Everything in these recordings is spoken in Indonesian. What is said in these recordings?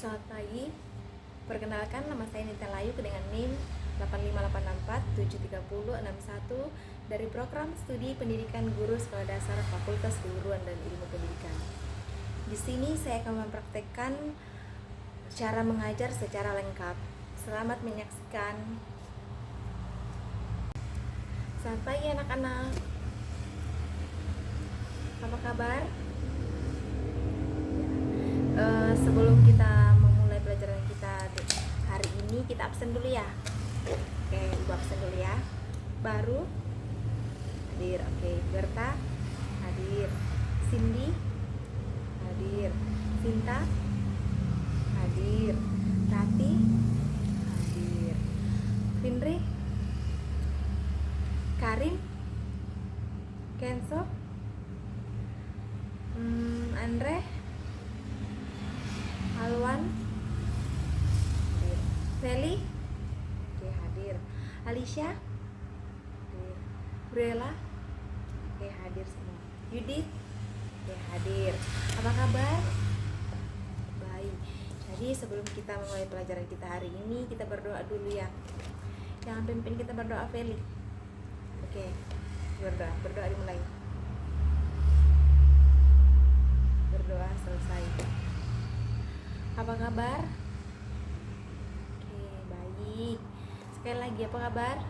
Selamat pagi, perkenalkan nama saya Nita Layu dengan NIM 858473061 dari program studi pendidikan guru sekolah dasar Fakultas Keguruan dan Ilmu Pendidikan. Di sini saya akan mempraktekkan cara mengajar secara lengkap. Selamat menyaksikan. Selamat pagi anak-anak. Apa kabar? Sebelum kita memulai pelajaran kita hari ini, kita absen dulu ya. Oke, ibu absen dulu ya. Baru hadir. Oke, Berta hadir. Cindy hadir. Sinta hadir. Tati hadir. Findri, Karin, Kenso, Andre, Alwan hadir. Feli oke hadir. Alicia hadir. Brella oke hadir semua. Yudit oke hadir. Apa kabar? Baik. Jadi sebelum kita memulai pelajaran kita hari ini, kita berdoa dulu ya. Yang pimpin kita berdoa Feli. Oke, berdoa dimulai. Berdoa selesai. Apa kabar? Oke, baik. Sekali lagi, apa kabar?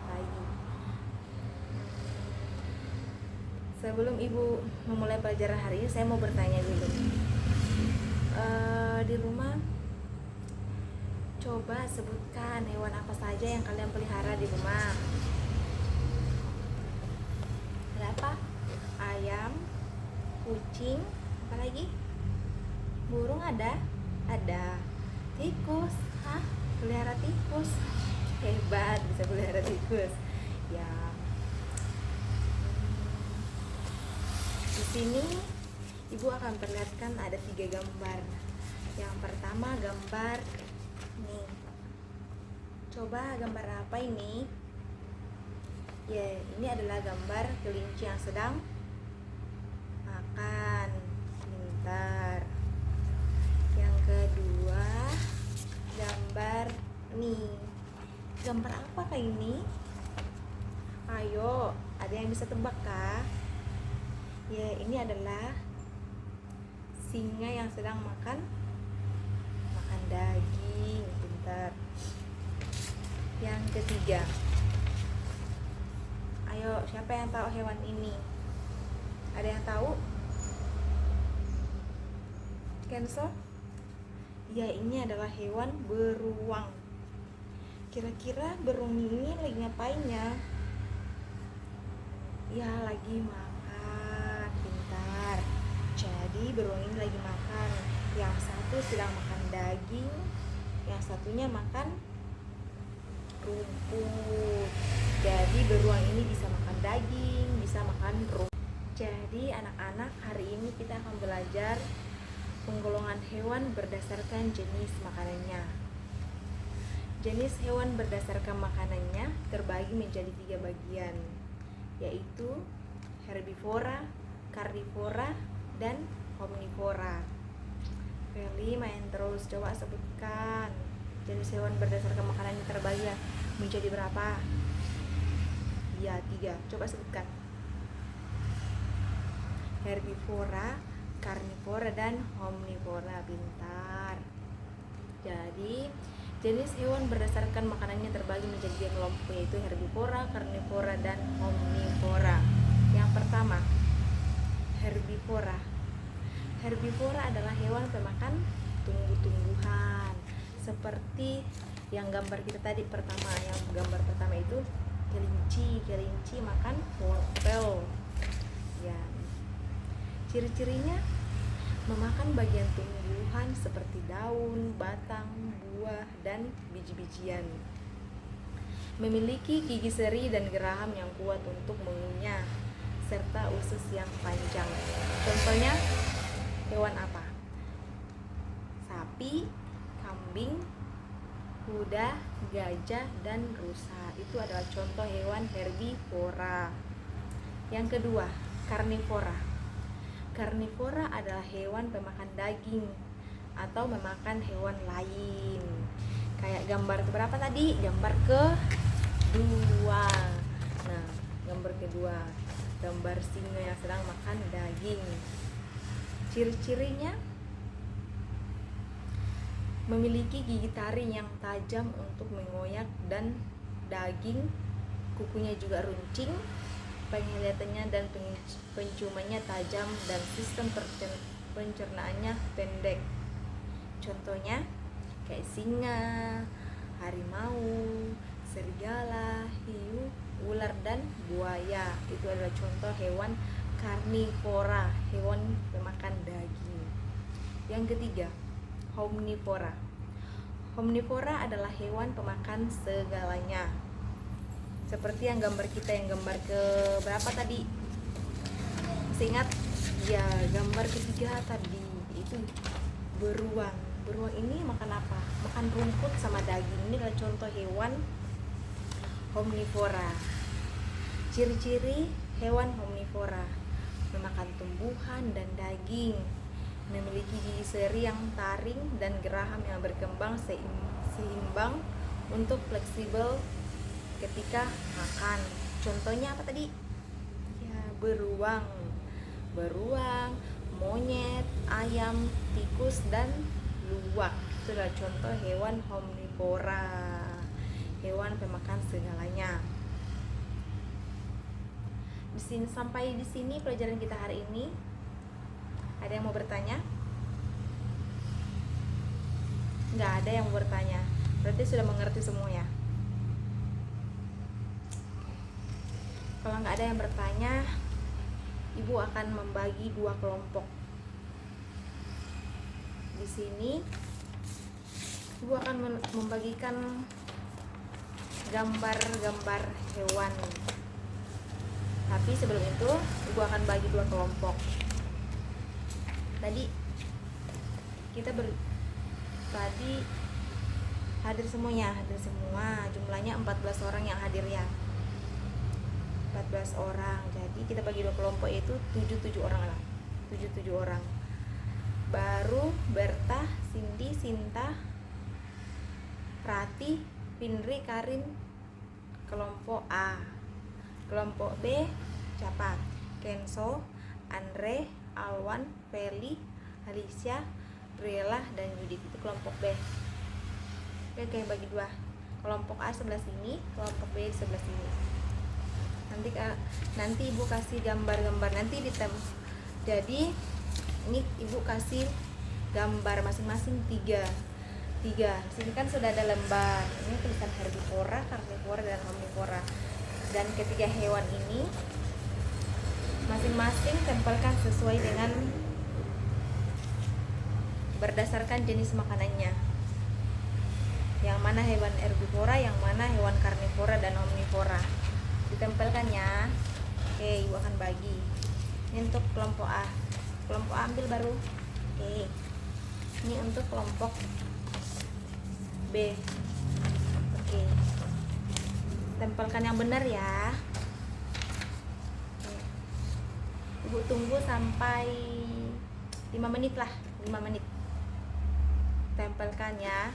Baik. Sebelum ibu memulai pelajaran hari ini, saya mau bertanya dulu. Di rumah, coba sebutkan hewan apa saja yang kalian pelihara di rumah. Ada apa? Ayam, kucing, apa lagi? Burung ada? Ada. Tikus, hah? Pelihara tikus. Hebat, bisa pelihara tikus. Ya. Di sini ibu akan perlihatkan ada 3 gambar. Yang pertama gambar nih. Coba gambar apa ini? Ya, ini adalah gambar kelinci yang sedang makan. Pintar. Yang kedua gambar nih. Gambar apa kah ini? Ayo, ada yang bisa tebak kah? Ya, ini adalah singa yang sedang makan daging. Pintar. Yang ketiga, ayo, siapa yang tahu hewan ini? Ada yang tahu? Kenso? Ya, ini adalah hewan beruang. Kira-kira beruang ini lagi ngapain ya? Ya, lagi makan. Pintar. Jadi beruang ini lagi makan. Yang satu sedang makan daging, yang satunya makan rumput. Jadi beruang ini bisa makan daging, bisa makan rumput. Jadi anak-anak, hari ini kita akan belajar penggolongan hewan berdasarkan jenis makanannya. Jenis hewan berdasarkan makanannya terbagi menjadi 3 bagian, yaitu herbivora, karnivora, dan omnivora. Feli main terus, coba sebutkan jenis hewan berdasarkan makanannya terbagi menjadi berapa? Ya, 3. Coba sebutkan. Herbivora, karnivora, dan omnivora. Pintar. Jadi jenis hewan berdasarkan makanannya terbagi menjadi 3 kelompok, yaitu herbivora, karnivora, dan omnivora. Yang pertama, herbivora. Herbivora adalah hewan pemakan tumbuh-tumbuhan, seperti yang gambar kita tadi pertama. Yang gambar pertama itu kelinci makan wortel. Ya. Ciri-cirinya memakan bagian tumbuhan seperti daun, batang, buah, dan biji-bijian. Memiliki gigi seri dan geraham yang kuat untuk mengunyah, serta usus yang panjang. Contohnya hewan apa? Sapi, kambing, kuda, gajah, dan rusa. Itu adalah contoh hewan herbivora. Yang kedua, karnivora. Karnivora adalah hewan pemakan daging atau memakan hewan lain. Kayak gambar keberapa tadi? Gambar kedua. Nah, gambar kedua, gambar singa yang sedang makan daging. Ciri-cirinya memiliki gigi taring yang tajam untuk mengoyak dan daging, kukunya juga runcing, penglihatannya dan penciumannya tajam, dan sistem pencernaannya pendek. Contohnya kayak singa, harimau, serigala, hiu, ular, dan buaya. Itu adalah contoh hewan karnivora, hewan pemakan daging. Yang ketiga, omnivora. Omnivora adalah hewan pemakan segalanya. Seperti yang gambar kita, yang gambar ke berapa tadi? Masih ingat? Ya, gambar ketiga tadi itu beruang. Beruang ini makan apa? Makan rumput sama daging. Ini adalah contoh hewan omnivora. Ciri-ciri hewan omnivora: memakan tumbuhan dan daging, memiliki gigi seri yang taring dan geraham yang berkembang seimbang untuk fleksibel ketika makan. Contohnya apa tadi? Ya, beruang, monyet, ayam, tikus, dan luwak. Itu adalah contoh hewan omnivora, hewan pemakan segalanya. Sampai di sini pelajaran kita hari ini. Ada yang mau bertanya? Nggak ada yang mau bertanya. Berarti sudah mengerti semua ya. Kalau nggak ada yang bertanya, Ibu akan membagi 2 kelompok. Di sini Ibu akan membagikan gambar-gambar hewan. Tapi sebelum itu, Ibu akan bagi 2 kelompok. Tadi kita tadi hadir semuanya, jumlahnya 14 orang yang hadir ya. 14 orang. Jadi kita bagi 2 kelompok, itu 7 orang lah. 7 orang. Baru, Berta, Cindy, Sinta, Rati, Pinri, Karin, kelompok A. Kelompok B siapa? Kenzo, Andre, Alwan, Feli, Alicia, Briella, dan Yudit. Itu kelompok B. Oke, bagi 2. Kelompok A sebelah sini, kelompok B sebelah sini. Nanti Ibu kasih gambar-gambar nanti di Jadi ini Ibu kasih gambar masing-masing 3. Sini kan sudah ada lembar. Ini tulisan herbivora, karnivora, dan omnivora. Dan ketiga hewan ini masing-masing tempelkan sesuai dengan berdasarkan jenis makanannya. Yang mana hewan herbivora, yang mana hewan karnivora dan omnivora. Ditempelkan ya. Oke, Ibu akan bagi. Ini untuk kelompok A. Kelompok A ambil baru. Oke. Ini untuk kelompok B. Oke. Tempelkan yang benar ya. Ibu tunggu sampai 5 menit lah, 5 menit. Tempelkan ya.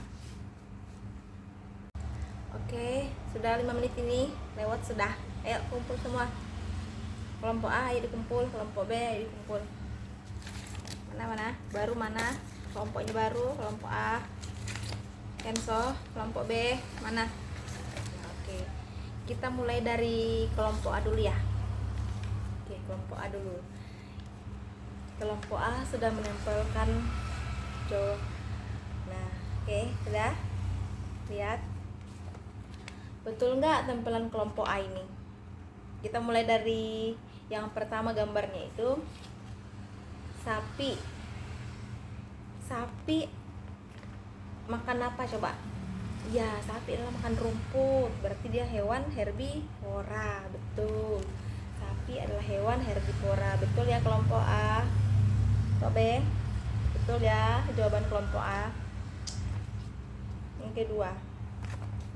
Oke, sudah 5 menit ini lewat sudah. Ayo kumpul semua. Kelompok A ayo dikumpul, kelompok B ayo dikumpul. Mana? Baru mana? Kelompoknya baru, kelompok A. Kenzo, kelompok B mana? Oke. Kita mulai dari kelompok A dulu ya. Oke, kelompok A dulu. Kelompok A sudah menempelkan jauh. Nah, oke, sudah. Lihat. Betul nggak tempelan kelompok A ini? Kita mulai dari yang pertama, gambarnya itu sapi. Sapi makan apa coba? Ya, sapi adalah makan rumput. Berarti dia hewan herbivora. Betul. Sapi adalah hewan herbivora. Betul ya kelompok A. Kelompok B. Betul ya jawaban kelompok A. Yang kedua,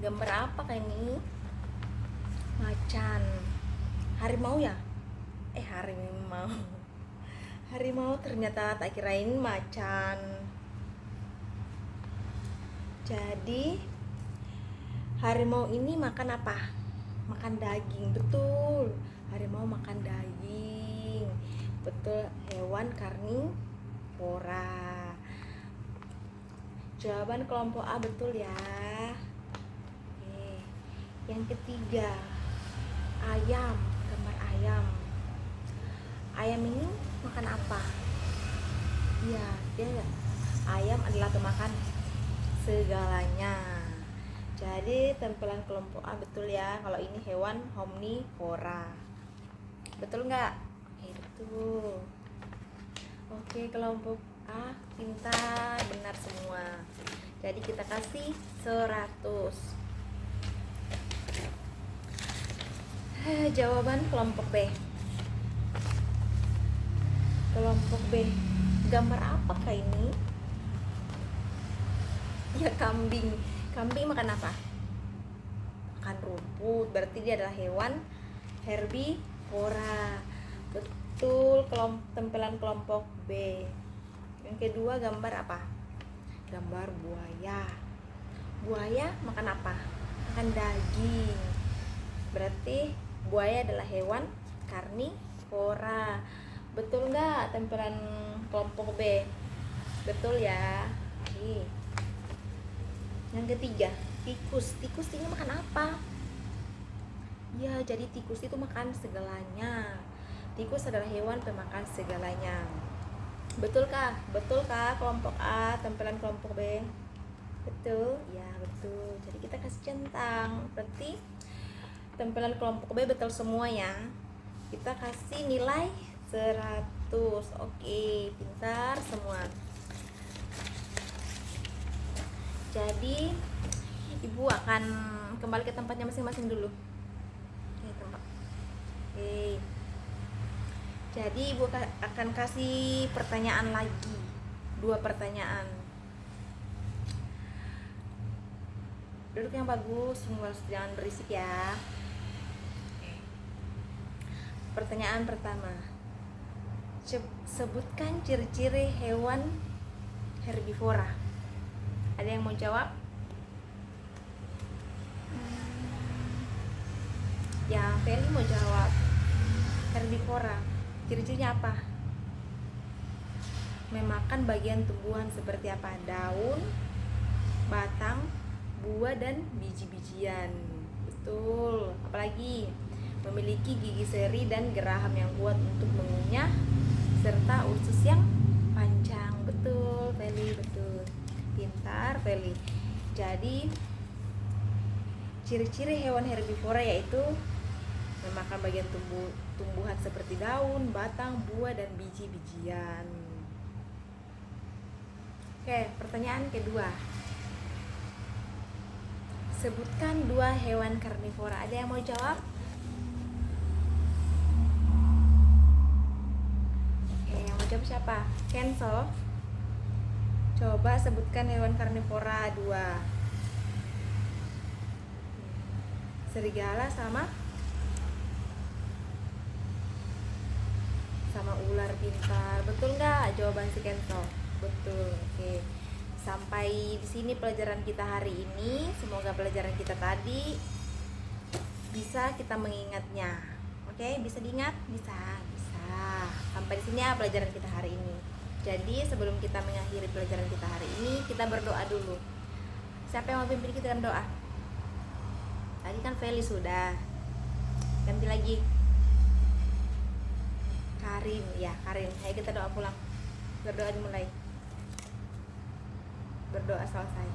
gambar apa kayak ini? Macan. Harimau ya? Harimau. Harimau ternyata, tak kirain macan. Jadi harimau ini makan apa? Makan daging, betul. Harimau makan daging, betul. Hewan karnivora. Jawaban kelompok A betul ya. Oke. Yang ketiga, ayam, gambar ayam. Ayam ini makan apa? Iya, ayam adalah pemakan segalanya. Jadi tempelan kelompok A betul ya. Kalau ini hewan omnivora. Betul nggak? Betul. Oke, kelompok A pintar, benar semua. Jadi kita kasih 100. Jawaban kelompok B. Kelompok B, gambar apakah ini? Ya, kambing. Kambing makan apa? Makan rumput. Berarti dia adalah hewan herbivora. Betul, tempelan kelompok B. Yang kedua, gambar apa? Gambar buaya. Buaya makan apa? Makan daging. Berarti buaya adalah hewan karnivora. Betul nggak tempelan kelompok B? Betul ya. Oke. Yang ketiga, tikus. Tikus ini makan apa? Ya, jadi tikus itu makan segalanya. Tikus adalah hewan pemakan segalanya. Betulkah? Betulkah kelompok A tempelan kelompok B? Betul? Ya, betul. Jadi kita kasih centang. Berarti tempelan kelompok B betul semua ya. Kita kasih nilai 100. Oke, pintar semua. Jadi ibu akan kembali ke tempatnya masing-masing dulu. Oke. Jadi ibu akan kasih pertanyaan lagi, 2 pertanyaan. Duduk yang bagus, jangan berisik ya. Pertanyaan pertama, sebutkan ciri-ciri hewan herbivora. Ada yang mau jawab? Ya, Feli mau jawab. Herbivora, ciri-cirinya apa? Memakan bagian tumbuhan seperti apa? Daun, batang, buah, dan biji-bijian. Betul. Apalagi? Memiliki gigi seri dan geraham yang kuat untuk mengunyah, serta usus yang panjang. Betul, Feli, betul. Pintar, Feli. Jadi ciri-ciri hewan herbivora yaitu memakan bagian tumbuhan seperti daun, batang, buah, dan biji-bijian. Oke, pertanyaan kedua. Sebutkan 2 hewan karnivora. Ada yang mau jawab? Oke, yang mau jawab siapa? Kenzo. Coba sebutkan hewan karnivora 2. Serigala sama ular. Pintar. Betul nggak jawaban si Kenzo? Betul. Oke. Sampai di sini pelajaran kita hari ini. Semoga pelajaran kita tadi bisa kita mengingatnya. Oke, bisa diingat? Bisa. Sampai di sini ya pelajaran kita hari ini. Jadi sebelum kita mengakhiri pelajaran kita hari ini, kita berdoa dulu. Siapa yang mau pimpin kita dalam doa? Tadi kan Feli sudah. Ganti lagi. Karin, ya Karin. Ayo kita doa pulang. Berdoa dimulai. Berdoa selesai.